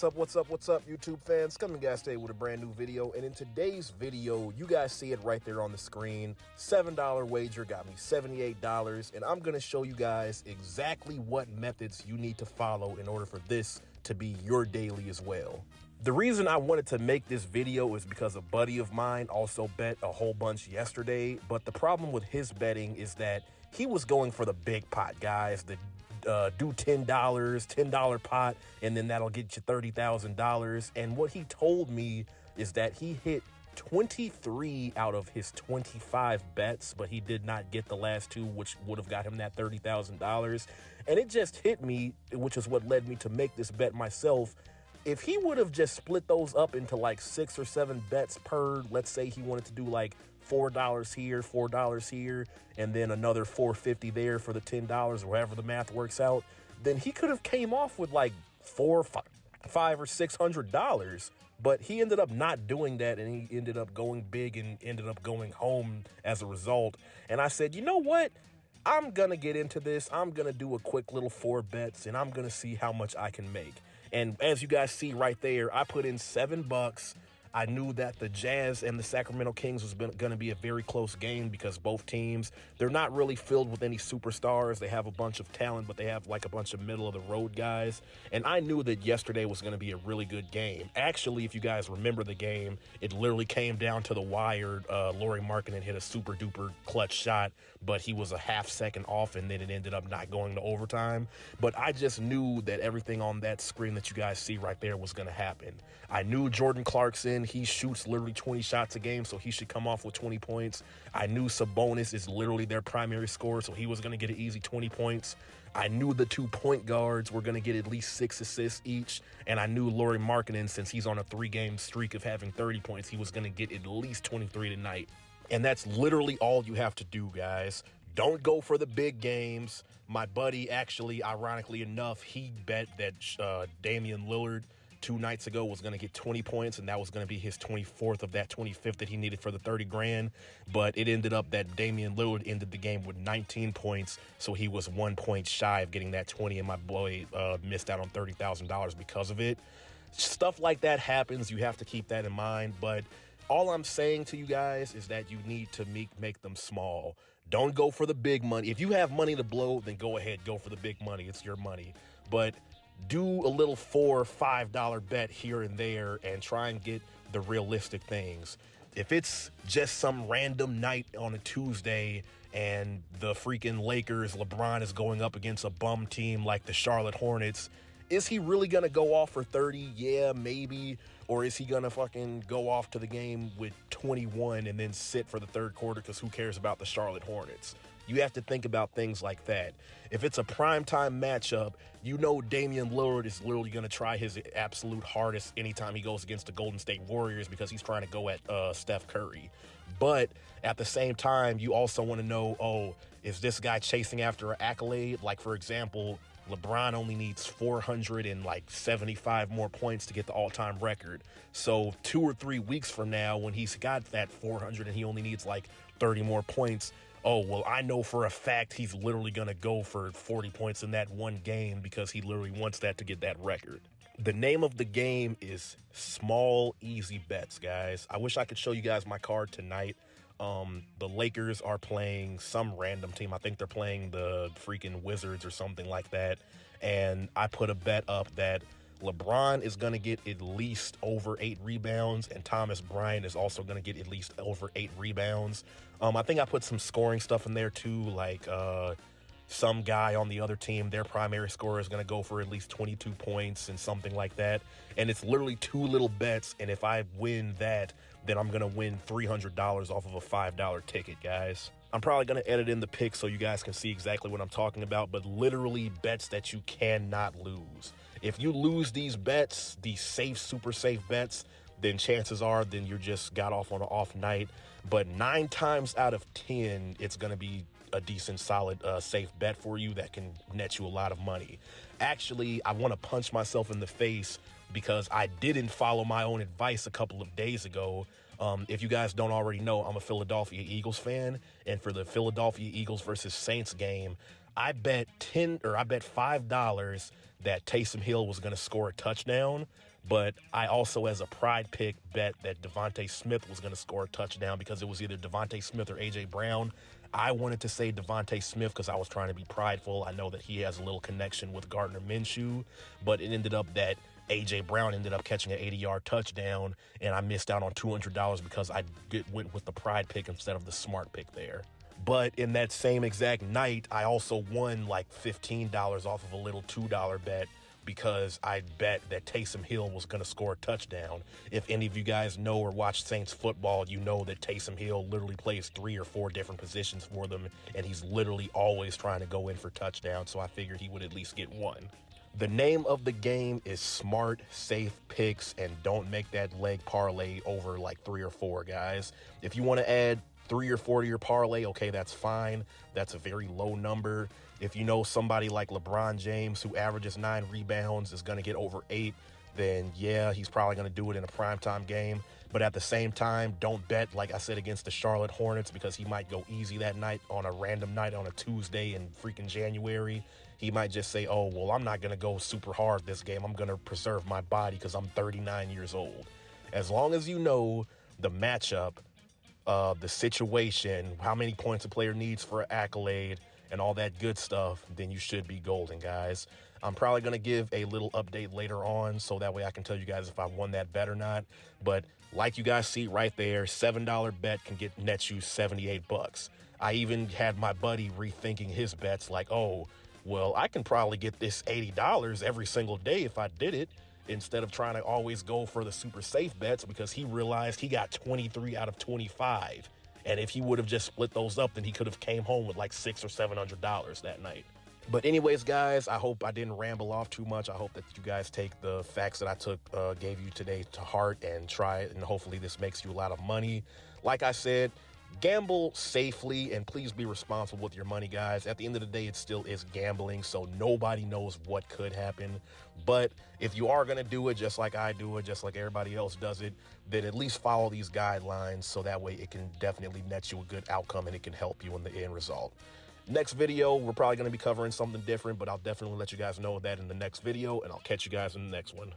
What's up, YouTube fans? Coming guys today with a brand new video. And in today's video, you guys see it right there on the screen. $7 wager got me $78. And I'm going to show you guys exactly what methods you need to follow in order for this to be your daily as well. The reason I wanted to make this video is because a buddy of mine also bet a whole bunch yesterday. But the problem with his betting is that he was going for the big pot, guys. The do $10 pot, and then that'll get you $30,000. And what he told me is that he hit 23 out of his 25 bets, but he did not get the last two, which would have got him that $30,000. And it just hit me, which is what led me to make this bet myself. If he would have just split those up into like 6 or 7 bets per, let's say he wanted to do like $4 here, $4 here, and then another $4.50 there for the $10, or however the math works out, then he could have came off with like $400 or $600. But he ended up not doing that, and he ended up going big and ended up going home as a result. And I said, you know what? I'm going to get into this. I'm going to do a quick little 4 bets, and I'm going to see how much I can make. And as you guys see right there, I put in $7. I knew that the Jazz and the Sacramento Kings was going to be a very close game because both teams, they're not really filled with any superstars. They have a bunch of talent, but they have like a bunch of middle-of-the-road guys. And I knew that yesterday was going to be a really good game. Actually, if you guys remember the game, it literally came down to the wire. Lauri Markkanen hit a super-duper clutch shot, but he was a half second off, and then it ended up not going to overtime. But I just knew that everything on that screen that you guys see right there was going to happen. I knew Jordan Clarkson, he shoots literally 20 shots a game, so he should come off with 20 points. I knew Sabonis is literally their primary scorer, so he was going to get an easy 20 points. I knew the 2 point guards were going to get at least 6 assists each, and I knew Lauri Markkanen, since he's on a 3-game streak of having 30 points, he was going to get at least 23 tonight. And that's literally all you have to do, guys. Don't go for the big games. My buddy, actually, ironically enough, he bet that Damian Lillard 2 nights ago was going to get 20 points, and that was going to be his 24th of that 25th that he needed for the 30 grand. But it ended up that Damian Lillard ended the game with 19 points, so he was 1 point shy of getting that 20, and my boy missed out on $30,000 because of it. Stuff like that happens. You have to keep that in mind. But all I'm saying to you guys is that you need to make them small. Don't go for the big money. If you have money to blow, then go ahead, go for the big money. It's your money. But do a little $4 or $5 bet here and there and try and get the realistic things. If it's just some random night on a Tuesday and the freaking Lakers, LeBron is going up against a bum team like the Charlotte Hornets, is he really going to go off for 30? Yeah, maybe. Or is he going to fucking go off to the game with 21 and then sit for the third quarter because who cares about the Charlotte Hornets? You have to think about things like that. If it's a primetime matchup, you know Damian Lillard is literally going to try his absolute hardest anytime he goes against the Golden State Warriors because he's trying to go at Steph Curry. But at the same time, you also want to know, oh, is this guy chasing after an accolade? Like, for example, LeBron only needs 475 more points to get the all-time record. So 2 or 3 weeks from now, when he's got that 400 and he only needs like 30 more points, oh, well, I know for a fact he's literally going to go for 40 points in that one game because he literally wants that to get that record. The name of the game is small, easy bets, guys. I wish I could show you guys my card tonight. The Lakers are playing some random team. I think they're playing the freaking Wizards or something like that. And I put a bet up that LeBron is going to get at least over 8 rebounds, and Thomas Bryant is also going to get at least over 8 rebounds. I think I put some scoring stuff in there too, like some guy on the other team, their primary scorer is going to go for at least 22 points and something like that. And it's literally 2 little bets, and if I win that, then I'm going to win $300 off of a $5 ticket, guys. I'm probably going to edit in the pics so you guys can see exactly what I'm talking about, but literally bets that you cannot lose. If you lose these bets, these safe, super safe bets, then chances are then you just got off on an off night. But 9 times out of 10, it's going to be a decent, solid, safe bet for you that can net you a lot of money. Actually, I want to punch myself in the face because I didn't follow my own advice a couple of days ago. If you guys don't already know, I'm a Philadelphia Eagles fan, and for the Philadelphia Eagles versus Saints game, I bet $5 that Taysom Hill was going to score a touchdown, but I also, as a pride pick, bet that Devontae Smith was going to score a touchdown because it was either Devontae Smith or A.J. Brown. I wanted to say Devontae Smith because I was trying to be prideful. I know that he has a little connection with Gardner Minshew, but it ended up that A.J. Brown ended up catching an 80-yard touchdown, and I missed out on $200 because I went with the pride pick instead of the smart pick there. But in that same exact night, I also won like $15 off of a little $2 bet because I bet that Taysom Hill was going to score a touchdown. If any of you guys know or watch Saints football, you know that Taysom Hill literally plays 3 or 4 different positions for them, and he's literally always trying to go in for touchdowns, so I figured he would at least get one. The name of the game is smart, safe picks, and don't make that leg parlay over like 3 or 4, guys. If you want to add 3 or 4 to your parlay, okay, that's fine. That's a very low number. If you know somebody like LeBron James who averages 9 rebounds is going to get over 8, then yeah, he's probably going to do it in a primetime game. But at the same time, don't bet, like I said, against the Charlotte Hornets because he might go easy that night on a random night on a Tuesday in freaking January. He might just say, oh, well, I'm not going to go super hard this game. I'm going to preserve my body because I'm 39 years old. As long as you know the matchup, the situation, how many points a player needs for an accolade, and all that good stuff, then you should be golden, guys. I'm probably going to give a little update later on so that way I can tell you guys if I won that bet or not. But like you guys see right there, $7 bet can net you 78 bucks. I even had my buddy rethinking his bets like, oh, well, I can probably get this $80 every single day if I did it, instead of trying to always go for the super safe bets, because he realized he got 23 out of 25. And if he would have just split those up, then he could have came home with like $600 or $700 that night. But anyways, guys, I hope I didn't ramble off too much. I hope that you guys take the facts that I gave you today to heart and try it. And hopefully this makes you a lot of money. Like I said, gamble safely and please be responsible with your money, guys. At the end of the day, it still is gambling, so nobody knows what could happen. But if you are going to do it just like I do it, just like everybody else does it, then at least follow these guidelines so that way it can definitely net you a good outcome and it can help you in the end result. Next video, we're probably going to be covering something different, but I'll definitely let you guys know that in the next video, and I'll catch you guys in the next one.